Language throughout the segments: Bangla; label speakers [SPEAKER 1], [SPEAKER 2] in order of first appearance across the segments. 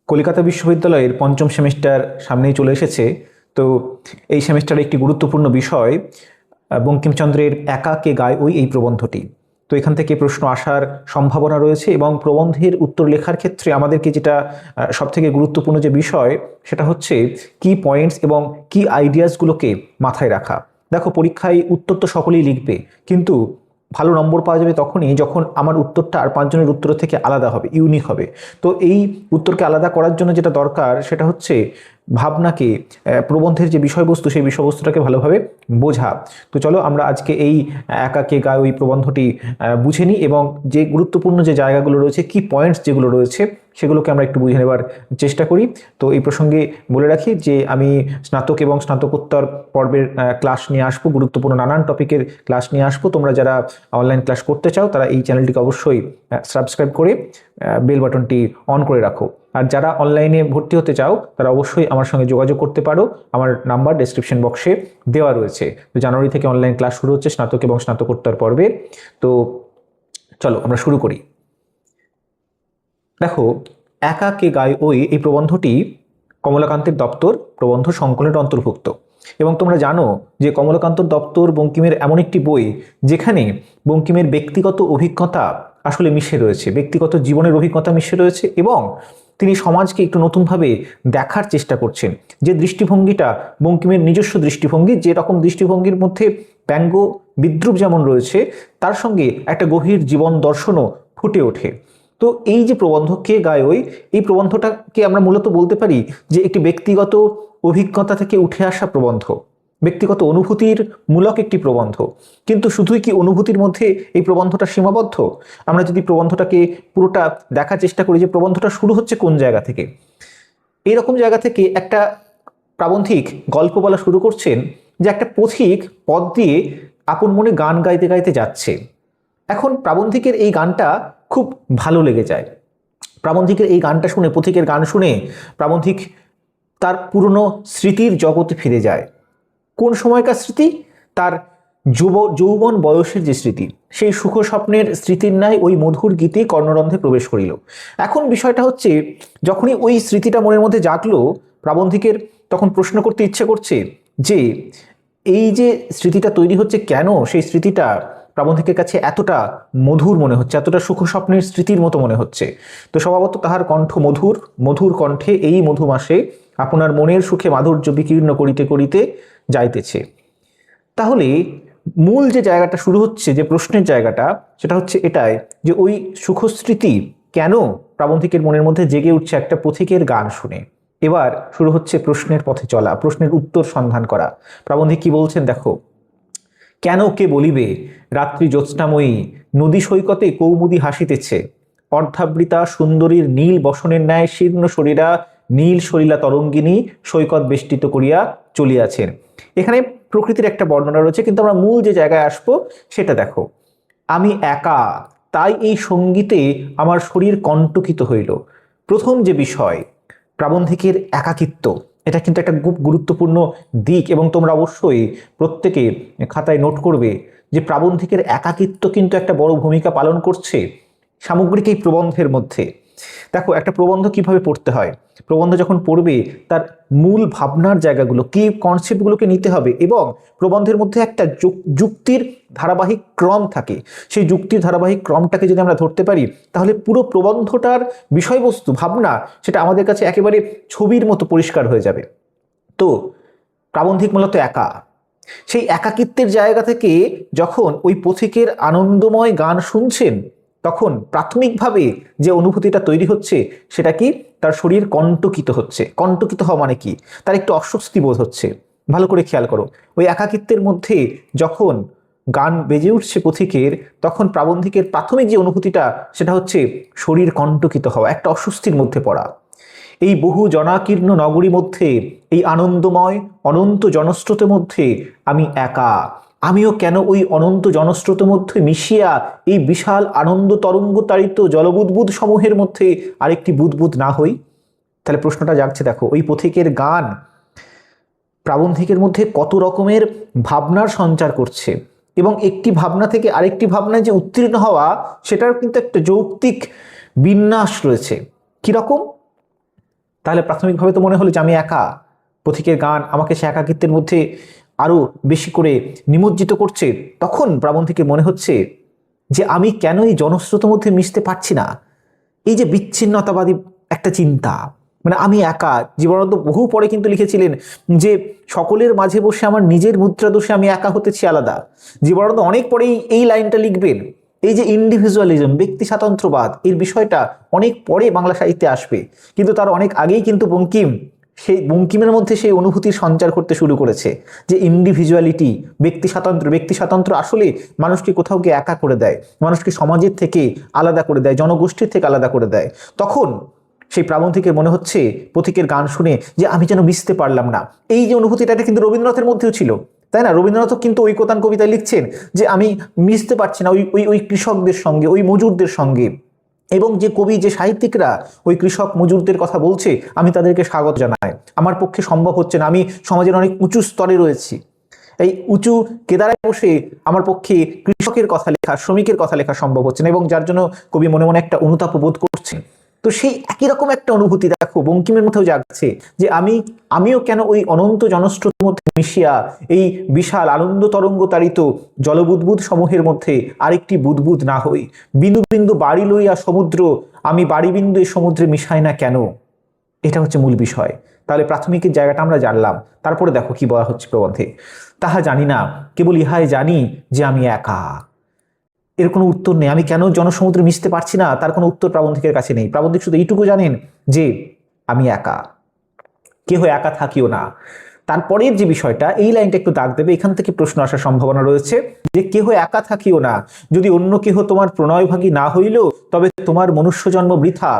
[SPEAKER 1] কলকাতা বিশ্ববিদ্যালয়ের পঞ্চম সেমিস্টার সামনেই চলে এসেছে। তো এই সেমিস্টারে একটি গুরুত্বপূর্ণ বিষয় বঙ্কিমচন্দ্রের একা কে গায় ওই এই প্রবন্ধটি। তো এখান থেকে প্রশ্ন আসার সম্ভাবনা রয়েছে এবং প্রবন্ধের উত্তর লেখার ক্ষেত্রে আমাদেরকে যেটা সবথেকে গুরুত্বপূর্ণ যে বিষয় সেটা হচ্ছে কি পয়েন্টস এবং কি আইডিয়াসগুলোকে মাথায় রাখা। দেখো, পরীক্ষায় উত্তর তো সকলেই লিখবে, কিন্তু ভালো নম্বর পাওয়া যাবে তখনই যখন আমার উত্তরটা আর পাঁচজনের উত্তর থেকে আলাদা হবে, ইউনিক হবে। তো এই উত্তরকে আলাদা করার জন্য যেটা দরকার সেটা হচ্ছে ভাবনাকে, প্রবন্ধের যে বিষয়বস্তু সেই বিষয়বস্তুটাকে ভালোভাবে বোঝা। তো চলো আমরা আজকে এই একা কে গায় ওই প্রবন্ধটি বুঝে নিই এবং যে গুরুত্বপূর্ণ যে জায়গাগুলো রয়েছে, কি পয়েন্টস যেগুলো রয়েছে সেগুলোকে আমরা একটু বুঝে নেবার চেষ্টা করি। তো এই প্রসঙ্গে বলে রাখি যে আমি স্নাতক এবং স্নাতকোত্তর পর্বের ক্লাস নিয়ে আসবো, গুরুত্বপূর্ণ নানান টপিকের ক্লাস নিয়ে আসবো। তোমরা যারা অনলাইন ক্লাস করতে চাও তারা এই চ্যানেলটিকে অবশ্যই সাবস্ক্রাইব করে বেল বাটনটি অন করে রাখো। আর যারা অনলাইনে ভর্তি হতে চাও তারা অবশ্যই আমার সঙ্গে যোগাযোগ করতে পারো, আমার নাম্বার ডেসক্রিপশন বক্সে দেওয়া রয়েছে। তো জানুয়ারি থেকে অনলাইন ক্লাস শুরু হচ্ছে স্নাতক এবং স্নাতকোত্তর পর্বে। তো চলো আমরা শুরু করি। দেখো, একা কে গায় ওই এই প্রবন্ধটি কমলাকান্তের দপ্তর প্রবন্ধ সংকলনের অন্তর্ভুক্ত। এবং তোমরা জানো যে কমলাকান্ত দপ্তর বঙ্কিমের এমন একটি বই যেখানে বঙ্কিমের ব্যক্তিগত অভিজ্ঞতা আসলে মিশে রয়েছে, ব্যক্তিগত জীবনের অভিজ্ঞতা মিশে রয়েছে এবং তিনি সমাজকে একটু নতুনভাবে দেখার চেষ্টা করছেন। যে দৃষ্টিভঙ্গিটা বঙ্কিমের নিজস্ব দৃষ্টিভঙ্গি, যে রকম দৃষ্টিভঙ্গির মধ্যে ব্যঙ্গ বিদ্রুপ যেমন রয়েছে, তার সঙ্গে একটা গভীর জীবন দর্শনও ফুটে ওঠে। তো এই যে প্রবন্ধ কে গায় ওই, এই প্রবন্ধটাকে আমরা মূলত বলতে পারি যে একটি ব্যক্তিগত অভিজ্ঞতা থেকে উঠে আসা প্রবন্ধ, ব্যক্তিগত অনুভূতির মূলক একটি প্রবন্ধ। কিন্তু শুধুই কি অনুভূতির মধ্যে এই প্রবন্ধটা সীমাবদ্ধ? আমরা যদি প্রবন্ধটাকে পুরোটা দেখার চেষ্টা করি যে প্রবন্ধটা শুরু হচ্ছে কোন জায়গা থেকে, এইরকম জায়গা থেকে একটা প্রাবন্ধিক গল্প বলা শুরু করছেন যে একটা পথিক পথ দিয়ে আপন মনে গান গাইতে গাইতে যাচ্ছে। এখন প্রাবন্ধিকের এই গানটা খুব ভালো লেগে যায়। প্রাবন্ধিকের এই গানটা শুনে, পথিকের গান শুনে প্রাবন্ধিক তার পুরনো স্মৃতির জগতে ফিরে যায়। কোন সময়কার স্মৃতি? তার যৌবন বয়সের যে স্মৃতি, সেই সুখ স্বপ্নের স্মৃতির ন্যায় ওই মধুর গীতে কর্ণরন্ধ্রে প্রবেশ করিল। এখন বিষয়টা হচ্ছে, যখনই ওই স্মৃতিটা মনের মধ্যে জাগলো, প্রাবন্ধিকের তখন প্রশ্ন করতে ইচ্ছে করছে যে এই যে স্মৃতিটা তৈরি হচ্ছে, কেন সেই স্মৃতিটা প্রাবন্ধিকের কাছে এতটা মধুর মনে হচ্ছে, এতটা সুখ স্বপ্নের স্মৃতির মতো মনে হচ্ছে। তো স্বভাবত তাহার কণ্ঠ মধুর, মধুর কণ্ঠে এই মধুমাসে আপনার মনের সুখে মাধুর্য বিকীর্ণ করিতে করিতে যাইতেছে। তাহলে মূল যে জায়গাটা শুরু হচ্ছে, যে প্রশ্নের জায়গাটা, সেটা হচ্ছে এটাই যে ওই সুখস্মৃতি কেন প্রাবন্ধিকের মনের মধ্যে জেগে উঠছে একটা পথিকের গান শুনে। এবার শুরু হচ্ছে প্রশ্নের পথে চলা, প্রশ্নের উত্তর সন্ধান করা। প্রাবন্ধিক কি বলছেন দেখো, কেন কে বলিবে রাত্রি জ্যোৎস্নাময়ী নদী সৈকতে কৌমুদী হাসিতেছে, অর্ধাবৃতা সুন্দরীর নীল বসনের ন্যায় শীর্ণ শরীরা নীল সলিলা তরঙ্গিনী সৈকত বেষ্টিত করিয়া চলিয়াছেন। এখানে প্রকৃতির একটা বর্ণনা রয়েছে, কিন্তু আমরা মূল যে জায়গায় আসবো সেটা দেখো। আমি একা, তাই এই সঙ্গীতে আমার শরীর কণ্টকিত হইল। প্রথম যে বিষয় প্রাবন্ধিকের একাকিত্ব, এটা কিন্তু একটা খুব গুরুত্বপূর্ণ দিক এবং তোমরা অবশ্যই প্রত্যেকে খাতায় নোট করবে যে প্রাবন্ধিকের একাকিত্ব কিন্তু একটা বড় ভূমিকা পালন করছে সামগ্রিক এই প্রবন্ধের মধ্যে। দেখো, একটা প্রবন্ধ কিভাবে পড়তে হয়, প্রবন্ধ যখন পড়বে তার মূল ভাবনার জায়গাগুলো, কি কনসেপ্টগুলোকে নিতে হবে এবং প্রবন্ধের মধ্যে একটা যুক্তির ধারাবাহিক ক্রম থাকে। সেই যুক্তির ধারাবাহিক ক্রমটাকে যদি আমরা ধরতে পারি, তাহলে পুরো প্রবন্ধটার বিষয়বস্তু, ভাবনা, সেটা আমাদের কাছে একেবারে ছবির মতো পরিষ্কার হয়ে যাবে। তো প্রাবন্ধিক মূলত একা, সেই একাকিত্বের জায়গা থেকে যখন ওই পথিকের আনন্দময় গান শুনছেন, তখন প্রাথমিকভাবে যে অনুভূতিটা তৈরি হচ্ছে সেটা কি, তার শরীর কণ্টকিত হচ্ছে। কণ্টকিত হওয়া মানে কি? তার একটু অস্বস্তি বোধ হচ্ছে। ভালো করে খেয়াল করো, ওই একাকিত্বের মধ্যে যখন গান বেজে উঠছে পথিকের, তখন প্রাবন্ধিকের প্রাথমিক যে অনুভূতিটা সেটা হচ্ছে শরীর কণ্টকিত হওয়া, একটা অস্বস্তির মধ্যে পড়া। এই বহু জনাকীর্ণ নগরী মধ্যে, এই আনন্দময় অনন্ত জনস্রোতের মধ্যে আমি একা। আমিও কেন ওই অনন্ত জনস্রোতের মধ্যে মিশিয়া এই বিশাল আনন্দ তরঙ্গ তাড়িত জলবুদ্বুদ সমূহের মধ্যে আরেকটি বুদবুদ না হই? তাহলে প্রশ্নটা জাগছে, দেখো ওই পথিকের গান প্রাবন্ধিকের মধ্যে কত রকমের ভাবনার সঞ্চার করছে এবং একটি ভাবনা থেকে আরেকটি ভাবনায় যে উত্তীর্ণ হওয়া, সেটার কিন্তু একটা যৌক্তিক বিন্যাস রয়েছে। কিরকম? তাহলে প্রাথমিকভাবে তো মনে হলো যে আমি একা, পথিকের গান আমাকে সে একাকিত্বের মধ্যে আরো বেশি করে নিমজ্জিত করছে। তখন প্রাবন্ধিকের মনে হচ্ছে যে আমি কেন এই জনস্রোতের মধ্যে মিশতে পারছি না। এই যে বিচ্ছিন্নতাবাদী একটা চিন্তা, মানে আমি একা। জীবনানন্দ বহু পরে কিন্তু লিখেছিলেন যে সকলের মাঝে বসে আমার নিজের মুদ্রা দোষে আমি একা হতেছি আলাদা। জীবনানন্দ অনেক পরেই এই লাইনটা লিখবেন। এই যে ইন্ডিভিজুয়ালিজম, ব্যক্তি স্বাতন্ত্র্যবাদ, এর বিষয়টা অনেক পরে বাংলা সাহিত্যে আসবে, কিন্তু তার অনেক আগেই কিন্তু বঙ্কিমের মধ্যে সেই অনুভূতির সঞ্চার করতে শুরু করেছে যে ইন্ডিভিজুয়ালিটি, ব্যক্তি স্বাতন্ত্র্য আসলে মানুষকে কোথাও গিয়ে একা করে দেয়, মানুষকে সমাজের থেকে আলাদা করে দেয়, জনগোষ্ঠীর থেকে আলাদা করে দেয়। তখন সেই প্রাবন্ধিকের মনে হচ্ছে পথিকের গান শুনে যে আমি যেন মিশতে পারলাম না। এই যে অনুভূতিটা, এটা কিন্তু রবীন্দ্রনাথের মধ্যেও ছিল, তাই না? রবীন্দ্রনাথও কিন্তু ঐকতান কবিতায় লিখছেন যে আমি মিশতে পারছি না ওই কৃষকদের সঙ্গে, ওই মজুরদের সঙ্গে। এবং যে কবি, যে সাহিত্যিকরা ওই কৃষক মজুরদের কথা বলছে, আমি তাদেরকে স্বাগত জানাই। আমার পক্ষে সম্ভব হচ্ছে না, আমি সমাজের অনেক উঁচু স্তরে রয়েছি, এই উঁচু কেদারায় বসে আমার পক্ষে কৃষকের কথা লেখা, শ্রমিকের কথা লেখা সম্ভব হচ্ছে না, এবং যার জন্য কবি মনে মনে একটা অনুতাপ বোধ করছেন। তো সেই একই রকম একটা অনুভূতি দেখো বঙ্কিমের মধ্যেও জাগছে যে আমিও কেন ওই অনন্ত জনস্রোতের মধ্যে মিশিয়া এই বিশাল আনন্দ তরঙ্গ তাড়িত জলবুদ্বুদ সমূহের মধ্যে আরেকটি বুদবুদ না হই। বিন্দু বিন্দু বাড়ি লইয়া সমুদ্র, আমি বাড়ি বিন্দু এই সমুদ্রে মিশাই না কেন? এটা হচ্ছে মূল বিষয়। তাহলে প্রাথমিকের জায়গাটা আমরা জানলাম। তারপরে দেখো কি বলা হচ্ছে প্রবন্ধে। তাহা জানি না, কেবল ইহাই জানি যে আমি একা। এর কোনো উত্তর নেই। আমি কেন জনসমুদ্রে মিশতে পারছি না, তার কোনো উত্তর প্রাবন্ধিকের কাছে নেই। প্রাবন্ধিক শুধু এইটুকু জানেন যে আমি একা, কেহ একা থাকিও না। তারপরের যে বিষয়টা, এই লাইনটা একটু দাগ দেবে, এখান থেকে প্রশ্ন আসার সম্ভাবনা রয়েছে যে কেহ একা থাকিও না, যদি অন্য কেহ তোমার প্রণয়ভাগী না হইল তবে তোমার মনুষ্য জন্ম বৃথা।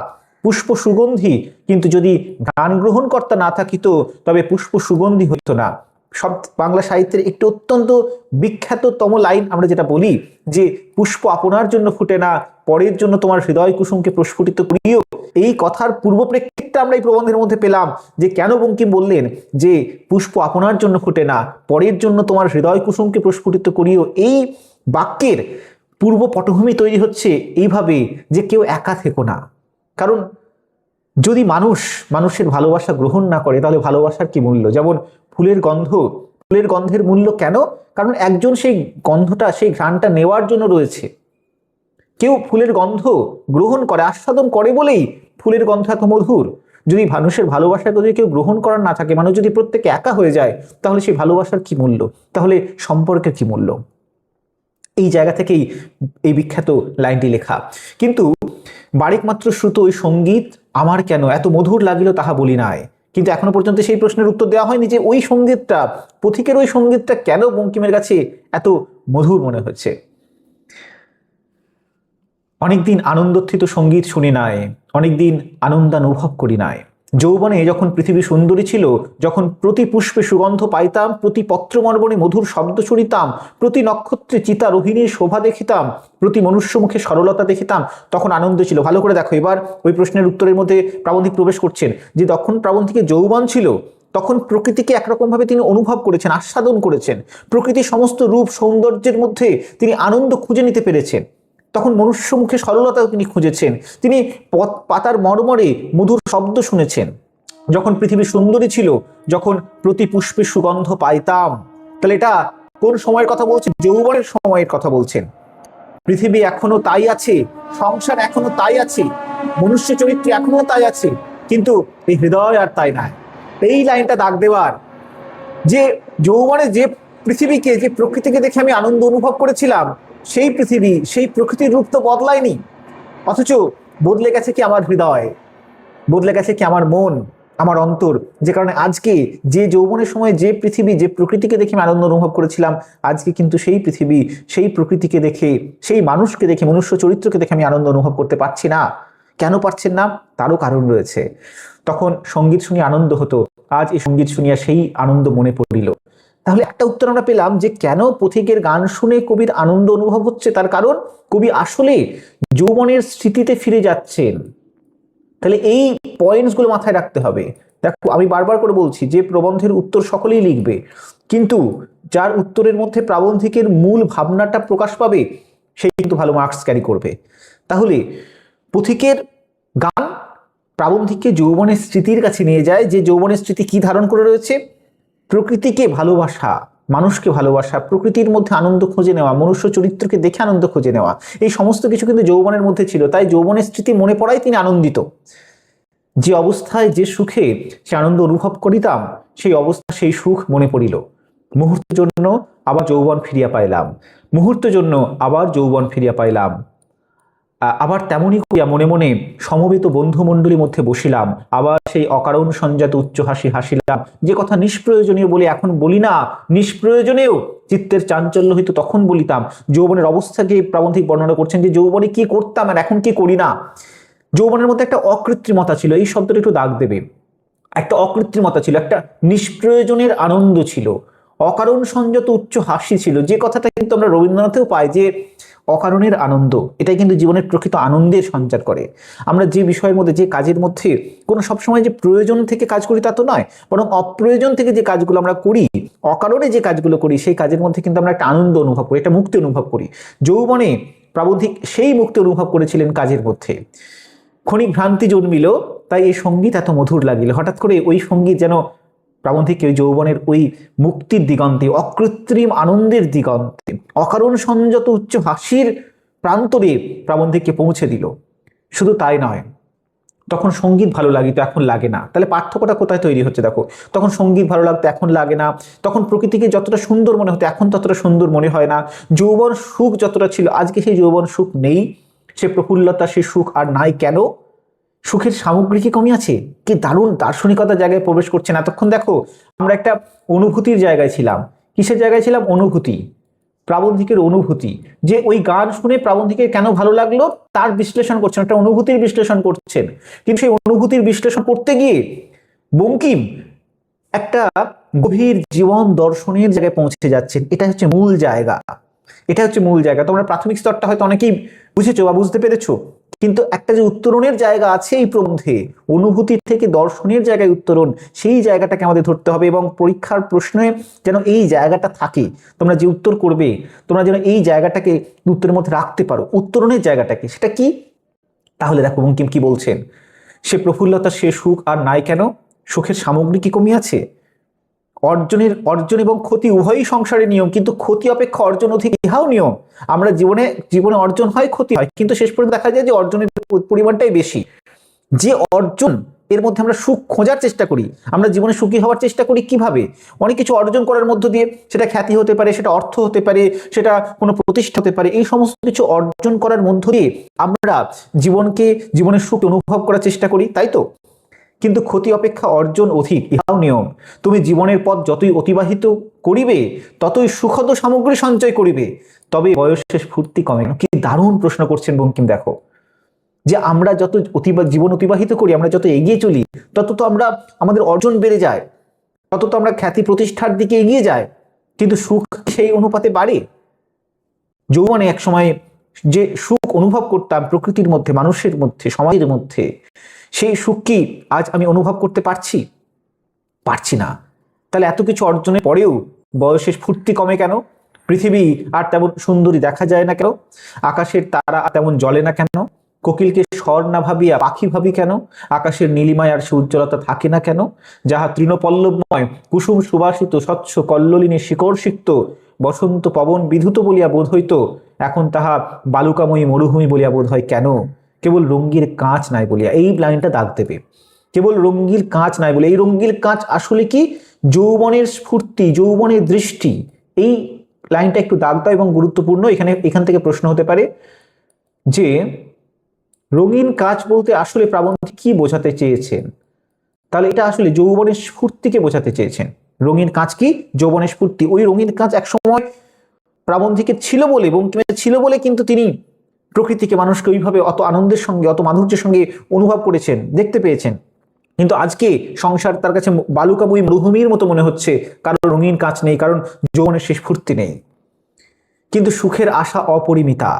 [SPEAKER 1] পুষ্প সুগন্ধি, কিন্তু যদি গান গ্রহণকর্তা না থাকিত তবে পুষ্প সুগন্ধি হইত না। সব বাংলা সাহিত্যের একটি অত্যন্ত বিখ্যাততম লাইন আমরা যেটা বলি যে পুষ্প আপনার জন্য ফুটে না, পরের জন্য তোমার হৃদয় কুসুমকে প্রস্ফুটিত করিও। এই কথার পূর্ব প্রেক্ষিতটা আমরা এই প্রবন্ধের মধ্যে পেলাম যে কেন বঙ্কিম বললেন যে পুষ্প আপনার জন্য ফুটে না, পরের জন্য তোমার হৃদয় কুসুমকে প্রস্ফুটিত করিও। এই বাক্যের পূর্ব পটভূমি তৈরি হচ্ছে এইভাবে যে কেউ একা থেকো না। কারণ যদি মানুষের ভালোবাসা গ্রহণ না করে তাহলে ভালোবাসার কি মূল্য? যেমন ফুলের গন্ধের মূল্য কেন? কারণ একজন সেই গন্ধটা, সেই ঘ্রাণটা নেওয়ার জন্য রয়েছে। কেউ ফুলের গন্ধ গ্রহণ করে, আস্বাদন করে বলেই ফুলের গন্ধ এত মধুর। যদি মানুষের ভালোবাসা যদি কেউ গ্রহণ করার না থাকে, মানুষ যদি প্রত্যেকে একা হয়ে যায়, তাহলে সেই ভালোবাসার কি মূল্য? তাহলে সম্পর্কের কি মূল্য? এই জায়গা থেকেই এই বিখ্যাত লাইনটি লেখা। কিন্তু বারিক মাত্র শ্রুত ওই সঙ্গীত আমার কেন এত মধুর লাগিল তাহা বলি নাই। কিন্তু এখনো পর্যন্ত সেই প্রশ্নের উত্তর দেওয়া হয়নি যে ওই সঙ্গীতটা, পথিকের ওই সঙ্গীতটা কেন বঙ্কিমের কাছে এত মধুর মনে হচ্ছে। অনেকদিন আনন্দোত্থিত সঙ্গীত শুনি নাই, অনেকদিন আনন্দানুভব করি নাই। যৌবনে যখন পৃথিবী সুন্দরী ছিল, যখন প্রতি পুষ্পে সুগন্ধ পাইতাম, প্রতি পত্রমর্বণে মধুর শব্দ শুনিতাম, প্রতি নক্ষত্রে চিতা রোহিণীর শোভা দেখিতাম, প্রতি মনুষ্য মুখে সরলতা দেখিতাম, তখন আনন্দ ছিল। ভালো করে দেখো, এবার ওই প্রশ্নের উত্তরের মধ্যে প্রাবন্ধিক প্রবেশ করছেন যে তখন প্রাবন্ধিকের যৌবন ছিল, তখন প্রকৃতিকে একরকম ভাবে তিনি অনুভব করেছেন, আস্বাদন করেছেন। প্রকৃতির সমস্ত রূপ সৌন্দর্যের মধ্যে তিনি আনন্দ খুঁজে নিতে পেরেছেন। তখন মনুষ্য মুখে সরলতাও তিনি খুঁজেছেন, তিনি পাতার মর্মরে মধুর শব্দ শুনেছেন। যখন পৃথিবী সুন্দরী ছিল, যখন প্রতি পুষ্পে সুগন্ধ পাইতাম। তাহলে এটা কোন সময়ের কথা বলছেন? যৌবনের সময়ের কথা বলছেন। পৃথিবী এখনো তাই আছে, সংসার এখনো তাই আছে, মনুষ্য চরিত্র এখনো তাই আছে, কিন্তু এই হৃদয় আর তাই নাই। এই লাইনটা দাগ দেওয়ার যে যৌবনে যে পৃথিবীকে, যে প্রকৃতিকে দেখে আমি আনন্দ অনুভব করেছিলাম, সেই পৃথিবী, সেই প্রকৃতির রূপ তো বদলায়নি, অথচ বদলে গেছে কি আমার হৃদয়, বদলে গেছে কি আমার মন, আমার অন্তর। যে কারণে আজকে যে যৌবনের সময় যে পৃথিবী, যে প্রকৃতিকে দেখে আমি আনন্দ অনুভব করেছিলাম, আজকে কিন্তু সেই পৃথিবী, সেই প্রকৃতিকে দেখে, সেই মানুষকে দেখে, মনুষ্য চরিত্রকে দেখে আমি আনন্দ অনুভব করতে পারছি না। কেন পারছেন না? তারও কারণ রয়েছে। তখন সঙ্গীত শুনিয়ে আনন্দ হতো, আজ এই সঙ্গীত শুনিয়া সেই আনন্দ মনে পড়িল। তাহলে একটা উত্তর আমরা পেলাম যে কেন পথিকের গান শুনে কবির আনন্দ অনুভব হচ্ছে। তার কারণ কবি আসলে যৌবনের স্মৃতিতে ফিরে যাচ্ছেন। তাহলে এই পয়েন্টসগুলো মাথায় রাখতে হবে। দেখো, আমি বারবার করে বলছি যে প্রবন্ধের উত্তর সকলেই লিখবে, কিন্তু যার উত্তরের মধ্যে প্রাবন্ধিকের মূল ভাবনাটা প্রকাশ পাবে সেই কিন্তু ভালো মার্কস ক্যারি করবে। তাহলে পথিকের গান প্রাবন্ধিককে যৌবনের স্মৃতির কাছে নিয়ে যায়, যে যৌবনের স্মৃতি কি ধারণ করে রয়েছে? প্রকৃতিকে ভালোবাসা, মানুষকে ভালোবাসা, প্রকৃতির মধ্যে আনন্দ খুঁজে নেওয়া, মনুষ্য চরিত্রকে দেখে আনন্দ খুঁজে নেওয়া, এই সমস্ত কিছু কিন্তু যৌবনের মধ্যে ছিল। তাই যৌবনের স্মৃতি মনে পড়ায় তিনি আনন্দিত। যে অবস্থায় যে সুখে সে আনন্দ অনুভব করিতাম, সেই অবস্থা সেই সুখ মনে পড়িল। মুহূর্তের জন্য আবার যৌবন ফিরিয়া পাইলাম, মুহূর্তের জন্য আবার যৌবন ফিরিয়া পাইলাম। আবার তেমনই করিয়া মনে মনে সমবেত বন্ধুমণ্ডলীর মধ্যে বসিলাম, আবার সেই অকারণ সঞ্জাত উচ্চ হাসি হাসিলাম। যে কথা নিষ্প্রয়োজনীয় বলে এখন বলি না, নিষ্প্রয়োজনেও চিত্তের চাঞ্চল্য হইতো তখন বলিতাম। যৌবনের অবস্থাকে প্রাবন্ধিক বর্ণনা করছেন যে যৌবনে কি করতাম আর এখন কি করি না। যৌবনের মধ্যে একটা অকৃত্রিমতা ছিল, এই শব্দটা একটু দাগ দেবে। একটা অকৃত্রিমতা ছিল, একটা নিষ্প্রয়োজনের আনন্দ ছিল, অকারণ সঞ্জত উচ্চ হাসি ছিল। যে কথাটা কিন্তু আমরা রবীন্দ্রনাথেও পাই, যে অকারণের আনন্দ, এটাই কিন্তু জীবনের প্রকৃত আনন্দের সঞ্চার করে। আমরা যে বিষয়ের মধ্যে, যে কাজের মধ্যে কোনো সবসময় যে প্রয়োজন থেকে কাজ করি তা তো নয়, বরং অপ্রয়োজন থেকে যে কাজগুলো আমরা করি, অকারণে যে কাজগুলো করি, সেই কাজের মধ্যে কিন্তু আমরা একটা আনন্দ অনুভব করি, একটা মুক্তি অনুভব করি। যৌবনে প্রাবন্ধিক সেই মুক্তি অনুভব করেছিলেন কাজের মধ্যে। ক্ষণিক ভ্রান্তি জন্মিল, তাই এই সঙ্গীত এত মধুর লাগিল। হঠাৎ করে ওই সঙ্গীত যেন প্রাবন্ধিককে ওই যৌবনের ওই মুক্তির দিগন্তে, অকৃত্রিম আনন্দের দিগন্তে, অকারণ সংযত উচ্চ হাসির প্রান্তরে প্রাবন্ধিককে পৌঁছে দিল। শুধু তাই নয়, তখন সঙ্গীত ভালো লাগিত, এখন লাগে না। তাহলে পার্থক্যটা কোথায় তৈরি হচ্ছে দেখো। তখন সঙ্গীত ভালো লাগতো, এখন লাগে না। তখন প্রকৃতিকে যতটা সুন্দর মনে হতো, এখন ততটা সুন্দর মনে হয় না। যৌবন সুখ যতটা ছিল, আজকে সেই যৌবন সুখ নেই। সে প্রফুল্লতা, সে সুখ আর নাই। কেন? সুখের সামগ্রী কি কমই আছে? কি দারুণ দার্শনিকতার জায়গায় প্রবেশ করছেন। এতক্ষণ দেখো আমরা একটা অনুভূতির জায়গায় ছিলাম। কিসের জায়গায় ছিলাম? অনুভূতি, প্রাবন্ধিকের অনুভূতি। যে ওই গান শুনে প্রাবন্ধিকের কেন ভালো লাগলো তার বিশ্লেষণ করছেন, একটা অনুভূতির বিশ্লেষণ করছেন। কিন্তু সেই অনুভূতির বিশ্লেষণ করতে গিয়ে বঙ্কিম একটা গভীর জীবন দর্শনের জায়গায় পৌঁছে যাচ্ছেন। এটা হচ্ছে মূল জায়গা, এটা হচ্ছে মূল জায়গা। তোমরা প্রাথমিক স্তরটা হয়তো অনেকেই বুঝেছো বা বুঝতে পেরেছো, কিন্তু একটা যে উত্তরণের জায়গা আছে এই প্রবন্ধে, অনুভূতির থেকে দর্শনের জায়গায় উত্তরণ, সেই জায়গাটাকে আমাদের ধরতে হবে। এবং পরীক্ষার প্রশ্নে যেন এই জায়গাটা থাকে, তোমরা যে উত্তর করবে তোমরা যেন এই জায়গাটাকে উত্তরের মধ্যে রাখতে পারো, উত্তরণের জায়গাটাকে। সেটা কি? তাহলে দেখো বঙ্কিম কি বলছেন। সে প্রফুল্লতা, সে সুখ আর নাই কেন? সুখের সামগ্রী কি কমই আছে? অর্জন এবং ক্ষতি উভয়ই সংসারের নিয়ম, কিন্তু ক্ষতি অপেক্ষা অর্জন অধিক, ইহাও নিয়ম। আমরা জীবনে অর্জন হয়, ক্ষতি হয়, কিন্তু শেষ পর্যন্ত দেখা যায় যে অর্জনের পরিমাণটাই বেশি। যে অর্জন, এর মধ্যে আমরা সুখ খোঁজার চেষ্টা করি, আমরা জীবনে সুখী হওয়ার চেষ্টা করি। কিভাবে? অনেক কিছু অর্জন করার মধ্য দিয়ে, সেটা খ্যাতি হতে পারে, সেটা অর্থ হতে পারে, সেটা কোনো প্রতিষ্ঠা হতে পারে। এই সমস্ত কিছু অর্জন করার মধ্য দিয়ে আমরা জীবনের সুখ অনুভব করার চেষ্টা করি, তাই তো? কিন্তু ক্ষতি অপেক্ষা অর্জন অধিক, ইহাও নিয়ম। তুমি জীবনের পথ যতই অতিবাহিত করিবে, ততই সুখদ সামগ্রী সঞ্চয় করিবে, তবে বয়সে স্ফূর্তি কমে। কি দারুণ প্রশ্ন করছেন বঙ্কিম। দেখো যে আমরা যত জীবন অতিবাহিত করি, আমরা যত এগিয়ে চলি, তত তো আমাদের অর্জন বেড়ে যায়, তত তো আমরা খ্যাতি প্রতিষ্ঠার দিকে এগিয়ে যায়, কিন্তু সুখ সেই অনুপাতে বাড়ে। যৌবনে এক সময় যে সুখ অনুভব করতাম প্রকৃতির মধ্যে, মানুষের মধ্যে, সমাজের মধ্যে, সেই সুখ কি আজ আমি অনুভব করতে পারছি না। তাহলে এত কিছু অর্জনের পরেও বয়সে স্ফূর্তি কমে কেন? পৃথিবী আর তেমন সুন্দরী দেখা যায় না কেন? আকাশের তারা তেমন জ্বলে না কেন? কোকিলকে স্বর না ভাবিয়া পাখি ভাবি কেন? আকাশের নীলিমায় আর সে উজ্জ্বলতা থাকে না কেন? যাহা তৃণপল্লবময়, কুসুম সুবাসিত, স্বচ্ছ কল্লোলিনী শিকড় সিক্ত, বসন্ত পবন বিধুত বলিয়া বোধ হইত, এখন তাহা বালুকাময়ী মরুভূমি বলিয়া বোধ হয় কেন? কেবল রঙ্গির কাঁচ নাই বলিয়া। এই লাইনটা দাগ দেবে, কেবল রঙ্গির কাঁচ নাই বলে। এই রঙ্গির কাঁচ আসলে কি? যৌবনের স্ফূর্তি, যৌবনের দৃষ্টি। এই লাইনটা একটু দাগ দাও এবং গুরুত্বপূর্ণ। এখান থেকে প্রশ্ন হতে পারে যে রঙিন কাঁচ বলতে আসলে প্রাবন্ধিক কি বোঝাতে চেয়েছেন? তাহলে এটা আসলে যৌবনের স্ফূর্তিকে বোঝাতে চেয়েছেন। রঙিন কাঁচ কি? যৌবনের স্ফূর্তি। ওই রঙিন কাঁচ একসময় প্রাবন্ধিকের ছিল বলে, বঙ্কিমের ছিল বলে কিন্তু তিনি প্রকৃতিকে, মানুষকে ওইভাবে অত আনন্দের সঙ্গে, অত মাধুর্যের সঙ্গে অনুভব করেছেন, দেখতে পেয়েছেন। কিন্তু আজকে সংসার তার কাছে বালুকাময়ী মরুভূমির মতো মনে হচ্ছে, কারণ রঙিন কাঁচ নেই, কারণ যৌবনের সেই স্ফূর্তি নেই। কিন্তু সুখের আশা অপরিমিতা।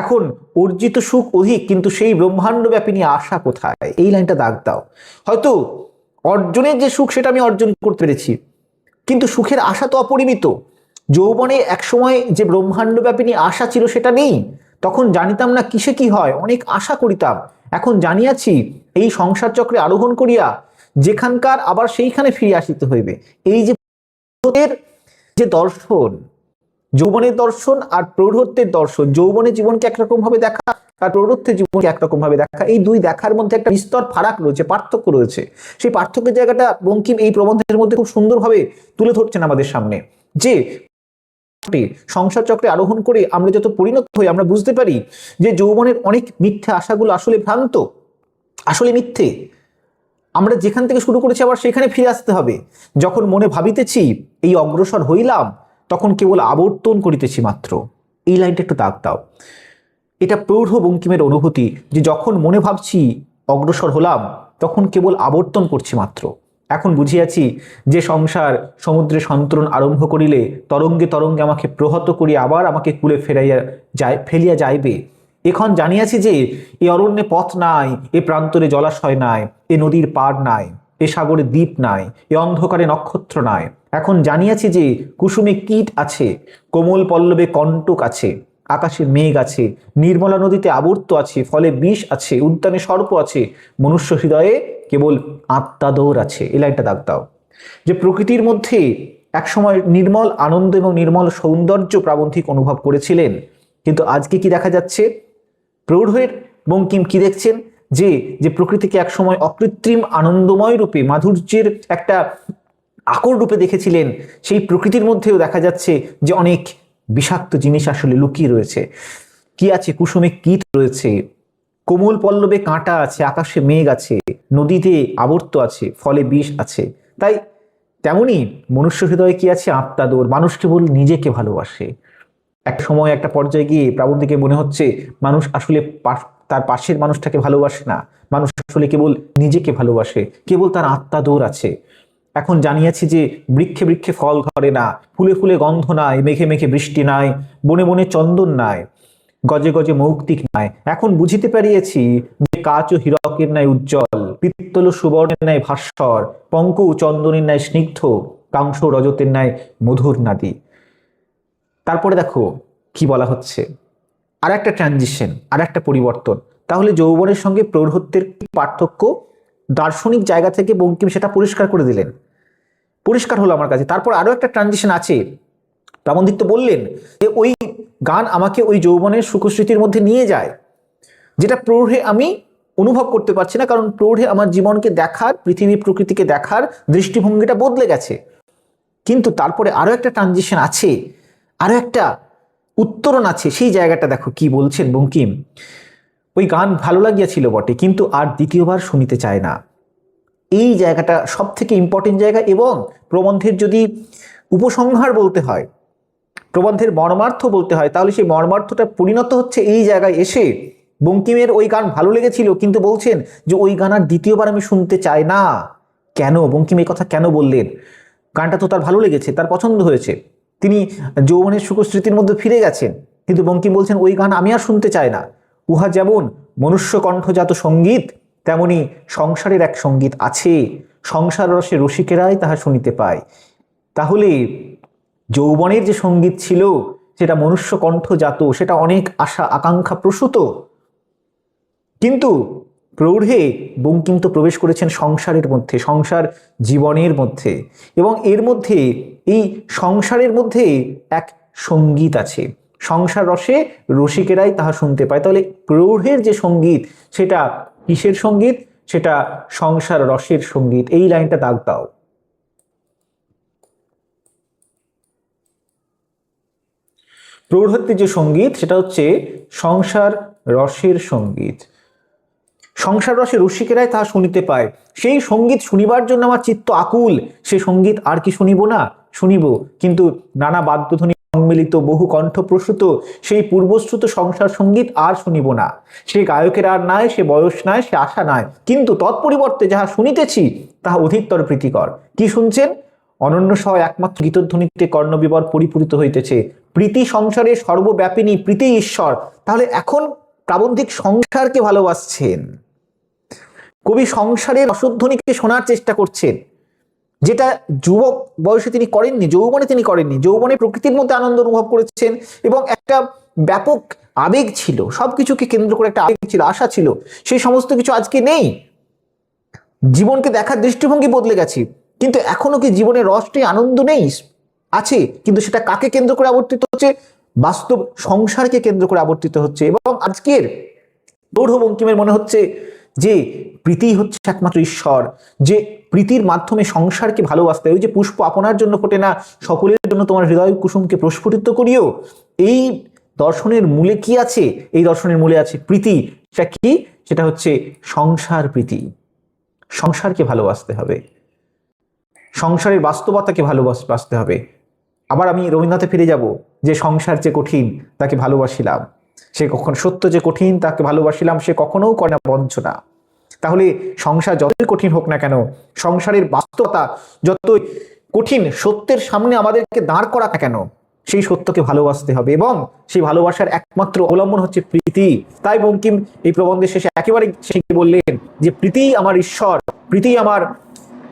[SPEAKER 1] এখন অর্জিত সুখ অধিক, কিন্তু সেই ব্রহ্মাণ্ড ব্যাপিনী আশা কোথায়? এই লাইনটা দাগ দাও। হয়তো অর্জনের যে সুখ সেটা আমি অর্জন করতে পেরেছি, কিন্তু সুখের আশা তো অপরিমিত। যৌবনে একসময় যে ব্রহ্মাণ্ড ব্যাপিনী আশা ছিল সেটা নেই। তখন জানিতাম না কিসে কি হয়, অনেক আশা করিতাম, এখন জানিয়াছি এই সংসার চক্রে আরোহণ করিয়া যেখানকার আবার সেইখানে ফিরে আসিতে হইবে। এই যে যে দর্শন, যৌবনের দর্শন আর প্রৌঢ়ত্বের দর্শন, যৌবনের জীবনকে একরকম ভাবে দেখা আর প্রৌঢ়ত্বের জীবনকে একরকম ভাবে দেখা, এই দুই দেখার মধ্যে একটা বিস্তর ফারাক রয়েছে, পার্থক্য রয়েছে। সেই পার্থক্যের জায়গাটা বঙ্কিম এই প্রবন্ধের মধ্যে খুব সুন্দরভাবে তুলে ধরছেন আমাদের সামনে। যে সংসার চক্রে আরোহণ করে আমরা যত পরিণত হই, আমরা বুঝতে পারি যে যৌবনের অনেক মিথ্যে আশাগুলো আসলে ভ্রান্ত, আসলে মিথ্যে। আমরা যেখান থেকে শুরু করেছি আবার সেখানে ফিরে আসতে হবে। যখন মনে ভাবিতেছি এই অগ্রসর হইলাম, তখন কেবল আবর্তন করিতেছি মাত্র। এই লাইনটা একটু দাগ দাও। এটা প্রৌঢ় বঙ্কিমের অনুভূতি যে যখন মনে ভাবছি অগ্রসর হলাম, তখন কেবল আবর্তন করছি মাত্র। এখন বুঝিয়াছি যে সংসার সমুদ্রে সন্তরণ আরম্ভ করিলে তরঙ্গে তরঙ্গে আমাকে প্রহত করিয়া আবার আমাকে কূলে ফেলিয়া যাইবে। এখন জানিয়াছি যে এ অরণ্যে পথ নাই, এ প্রান্তরে জলাশয় নাই, এ নদীর পাড় নাই, এ সাগরে দ্বীপ নাই, এ অন্ধকারে নক্ষত্র নাই। এখন জানিয়াছি যে কুসুমে কীট আছে, কোমল পল্লবে কণ্টক আছে, আকাশে মেঘ আছে, নির্মলা নদীতে আবর্ত আছে, ফলে বিষ আছে, উদ্যানে সর্প আছে, মনুষ্য হৃদয়ে কেবল আত্মাদৌর আছে। এই লাইনটা দাগ দাও। যে প্রকৃতির মধ্যে একসময় নির্মল আনন্দ এবং নির্মল সৌন্দর্য প্রাবন্ধিক অনুভব করেছিলেন, কিন্তু আজকে কি দেখা যাচ্ছে? প্রৌঢ়ের বঙ্কিম কি দেখছেন? যে প্রকৃতিকে একসময় অকৃত্রিম আনন্দময় রূপে, মাধুর্যের একটা আকর রূপে দেখেছিলেন, সেই প্রকৃতির মধ্যেও দেখা যাচ্ছে যে অনেক বিষাক্ত জিনিস আসলে লুকিয়ে রয়েছে। কি আছে? কুসুমে কীট রয়েছে, কোমল পল্লবে কাঁটা আছে, আকাশে মেঘ আছে, নদীতে আবর্ত আছে, ফলে বিষ আছে। তাই তেমনি মনুষ্য হৃদয়ে কি আছে? আত্মাদর। মানুষ কেবল নিজেকে ভালোবাসে। একটা সময় একটা পর্যায়ে গিয়ে প্রাবন্ধিকে মনে হচ্ছে মানুষ আসলে তার পাশের মানুষটাকে ভালোবাসে না, মানুষ আসলে কেবল নিজেকে ভালোবাসে, কেবল তার আত্মাদর আছে। এখন জানিয়াছি যে বৃক্ষে বৃক্ষে ফল ধরে না, ফুলে ফুলে গন্ধ নাই, মেঘে মেঘে বৃষ্টি নাই, বনে বনে চন্দন নাই, গজে গজে মৌক্তিক নাই। এখন বুঝিতে পারিয়েছি যে কাচ ও হীরকের ন্যায় উজ্জ্বল, পিত্তল ও সুবর্ণের ন্যায় ভাস্বর, পঙ্ক ও চন্দনের ন্যায় স্নিগ্ধ, কাংস রজতের ন্যায় মধুর নাদী। তারপরে দেখো কি বলা হচ্ছে, আর একটা ট্রানজিশন, আর একটা পরিবর্তন। তাহলে যৌবনের সঙ্গে প্রৌঢ়ত্বের পার্থক্য দার্শনিক জায়গা থেকে বঙ্কিম সেটা পরিষ্কার করে দিলেন, পরিষ্কার হলো আমার কাছে। তারপর আরো একটা ট্রানজিশন আছে। প্রাবন্ধিক তো বললেন যে ওই গান আমাকে ওই যৌবনের সুখস্মৃতির মধ্যে নিয়ে যায়, যেটা প্রৌঢ়ে আমি অনুভব করতে পারছি না, কারণ প্রৌঢ়ে আমার জীবনকে দেখার, পৃথিবী প্রকৃতিকে দেখার দৃষ্টিভঙ্গিটা বদলে গেছে। কিন্তু তারপরে আরো একটা ট্রানজিশন আছে, আরো একটা উত্তরণ আছে। সেই জায়গাটা দেখো কি বলছেন বঙ্কিম। ওই গান ভালো লাগিয়াছিল বটে, কিন্তু আর দ্বিতীয়বার শুনিতে চায় না। এই জায়গাটা সব থেকে ইম্পর্টেন্ট জায়গা। এবং প্রবন্ধের যদি উপসংহার বলতে হয়, প্রবন্ধের মর্মার্থ বলতে হয়, তাহলে সেই মর্মার্থটা পরিণত হচ্ছে এই জায়গায় এসে। বঙ্কিমের ওই গান ভালো লেগেছিল, কিন্তু বলছেন যে ওই গান আর দ্বিতীয়বার আমি শুনতে চাই না। কেন বঙ্কিম এই কথা কেন বললেন? গানটা তো তার ভালো লেগেছে, তার পছন্দ হয়েছে, তিনি যৌবনের সুখস্মৃতির মধ্যে ফিরে গেছেন, কিন্তু বঙ্কিম বলছেন ওই গান আমি আর শুনতে চাই না। উহা যেমন মনুষ্য কণ্ঠজাত সঙ্গীত, তেমনি সংসারের এক সঙ্গীত আছে, সংসার রসে রসিকেরাই তাহা শুনিতে পায়। তাহলে যৌবনের যে সঙ্গীত ছিল সেটা মনুষ্য কণ্ঠজাত, সেটা অনেক আশা আকাঙ্ক্ষা প্রসূত, কিন্তু প্রৌঢ়ে বঙ্কিম তো প্রবেশ করেছেন সংসারের মধ্যে, সংসার জীবনের মধ্যে, এবং এর মধ্যে এই সংসারের মধ্যে এক সঙ্গীত আছে, সংসার রসে রসিকেরাই তাহা শুনতে পায়। তাহলে প্রৌঢ়ের যে সঙ্গীত সেটা কিসের সঙ্গীত? সেটা সংসার রসের সঙ্গীত। এই লাইনটা দাগ দাও। প্রৌঢ়ত্বের যে সঙ্গীত সেটা হচ্ছে সংসার রসের সঙ্গীত। সংসার রসে রসিকেরাই তাহা শুনিতে পায়। সেই সঙ্গীত শুনিবার জন্য আমার চিত্ত আকুল। সে সঙ্গীত আর কি শুনিব না? শুনিব, কিন্তু নানা বাদ্যধ্বনি সম্মিলিত বহু কণ্ঠপ্রসূত সেই পূর্বশ্রুত সংসার সঙ্গীত আর শুনিব না। সে গায়কের আর নাই, সে বয়স নাই, সে আশা নাই, কিন্তু তৎপরিবর্তে যাহা শুনিতেছি তাহা অধিকতর প্রীতিকর। কি শুনছেন? অনন্য সহ একমাত্র গীতধ্বনিতে কর্ণবিবর পরিপূরিত হইতেছে। প্রীতি সংসারে সর্বব্যাপিনী, প্রীতি ঈশ্বর। তাহলে এখন প্রাবন্ধিক সংসারকে ভালোবাসছেন, কবি সংসারের রসধ্বনিকে শোনার চেষ্টা করছেন, যেটা যুবক বয়সে তিনি করেননি, যৌবনে তিনি করেননি। যৌবনে প্রকৃতির মধ্যে আনন্দ অনুভব করেছেন এবং একটা ব্যাপক আবেগ ছিল, সবকিছুকে কেন্দ্র করে একটা আবেগ ছিল, আশা ছিল, সেই সমস্ত কিছু আজকে নেই। জীবনকে দেখার দৃষ্টিভঙ্গি বদলে গেছে, কিন্তু এখনো কি জীবনের রসটি আনন্দ নেই? আছে, কিন্তু সেটা কাকে কেন্দ্র করে আবর্তিত হচ্ছে? বাস্তব সংসারকে কেন্দ্র করে আবর্তিত হচ্ছে। এবং আজকের প্রৌঢ় বঙ্কিমের মনে হচ্ছে যে প্রীতি হচ্ছে একমাত্র ঈশ্বর, যে প্রীতির মাধ্যমে সংসারকে ভালোবাসতে। ওই যে পুষ্প আপনার জন্য ফোটে না, সকলের জন্য তোমার হৃদয় কুসুমকে প্রস্ফুটিত করিও, এই দর্শনের মূলে কি আছে? এই দর্শনের মূলে আছে প্রীতি। সেটা কি? সেটা হচ্ছে সংসার প্রীতি। সংসারকে ভালোবাসতে হবে, সংসারের বাস্তবতাকে ভালোবাসতে হবে। আবার আমি রবীন্দ্রনাথে ফিরে যাব, যে সংসার যে কঠিন তাকে ভালোবাসিলাম, সে কখন সত্য যে কঠিন তাকে ভালোবাসিলাম, সে কখনো করে না বঞ্চনা। তাহলে সংসার যতই কঠিন হোক না কেন, সংসারের বাস্তবতা যতই কঠিন, সত্যের সামনে আমাদেরকে দাঁড় করা কেন, সেই সত্যকে ভালোবাসতে হবে। এবং সেই ভালোবাসার একমাত্র অবলম্বন হচ্ছে প্রীতি। তাই বঙ্কিম এই প্রবন্ধের শেষে একেবারে শেষে বললেন যে প্রীতি আমার ঈশ্বর, প্রীতি আমার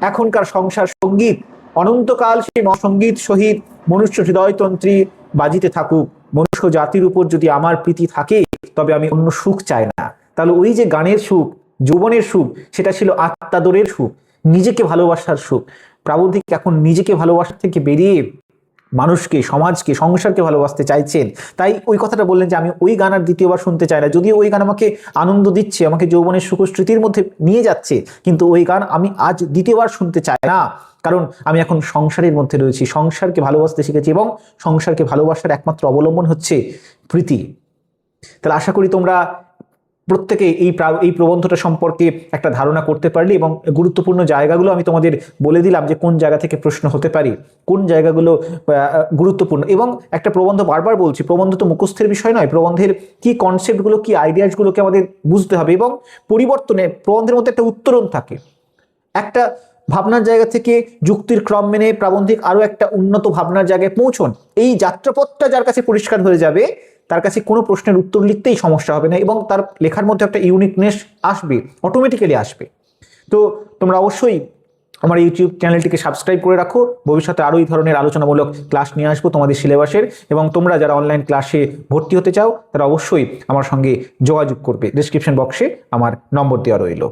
[SPEAKER 1] এখনকার সংসার সঙ্গীত, অনন্তকাল সেই সঙ্গীত সহিত মনুষ্য হৃদয়তন্ত্রী বাজিতে থাকুক। মনুষ্য জাতির উপর যদি আমার প্রীতি থাকে, তবে আমি অন্য সুখ চাই না। তাহলে ওই যে গানের সুখ, যৌবনের সুখ, সেটা ছিল আত্মাদরের সুখ, নিজেকে ভালোবাসার সুখ। প্রাবন্ধিক এখন নিজেকে ভালোবাসা থেকে বেরিয়ে মানুষকে, সমাজকে, সংসারকে ভালোবাসতে চাইছেন। তাই ওই কথাটা বললেন যে আমি ওই গান আর দ্বিতীয়বার শুনতে চাই না। যদিও ওই গান আমাকে আনন্দ দিচ্ছে, আমাকে যৌবনের সুখ স্মৃতির মধ্যে নিয়ে যাচ্ছে, কিন্তু ওই গান আমি আজ দ্বিতীয়বার শুনতে চাই না, কারণ আমি এখন সংসারের মধ্যে রয়েছি, সংসারকে ভালোবাসতে শিখেছি, এবং সংসারকে ভালোবাসার একমাত্র অবলম্বন হচ্ছে প্রীতি। তাহলে আশা করি তোমরা প্রত্যেকে এই প্রবন্ধটা সম্পর্কে একটা ধারণা করতে পারলে, এবং গুরুত্বপূর্ণ জায়গাগুলো আমি তোমাদের বলে দিলাম যে কোন জায়গা থেকে প্রশ্ন হতে পারে, কোন জায়গাগুলো গুরুত্বপূর্ণ। এবং একটা প্রবন্ধ, বারবার বলছি, প্রবন্ধ তো মুখস্থের বিষয় নয়, প্রবন্ধের কি কনসেপ্টগুলো, কি আইডিয়াসগুলোকে আমাদের বুঝতে হবে, এবং পরিবর্তনে প্রবন্ধের মধ্যে একটা উত্তরণ থাকে। একটা ভাবনার জায়গা থেকে যুক্তির ক্রম মেনে প্রাবন্ধিক আরো একটা উন্নত ভাবনার জায়গায় পৌঁছন। এই যাত্রাপথটা যার কাছে পরিষ্কার হয়ে যাবে, তার কাছে কোনো প্রশ্নের উত্তর লিখতেই সমস্যা হবে না, এবং তার লেখার মধ্যে একটা ইউনিকনেস আসবে, অটোমেটিক্যালি আসবে। তো তোমরা অবশ্যই আমার ইউটিউব চ্যানেলটিকে সাবস্ক্রাইব করে রাখো। ভবিষ্যতে আরও এই ধরনের আলোচনামূলক ক্লাস নিয়ে আসবো তোমাদের সিলেবাসের, এবং তোমরা যারা অনলাইন ক্লাসে ভর্তি হতে চাও তারা অবশ্যই আমার সঙ্গে যোগাযোগ করবে। ডেসক্রিপশন বক্সে আমার নম্বর দেওয়া রইল।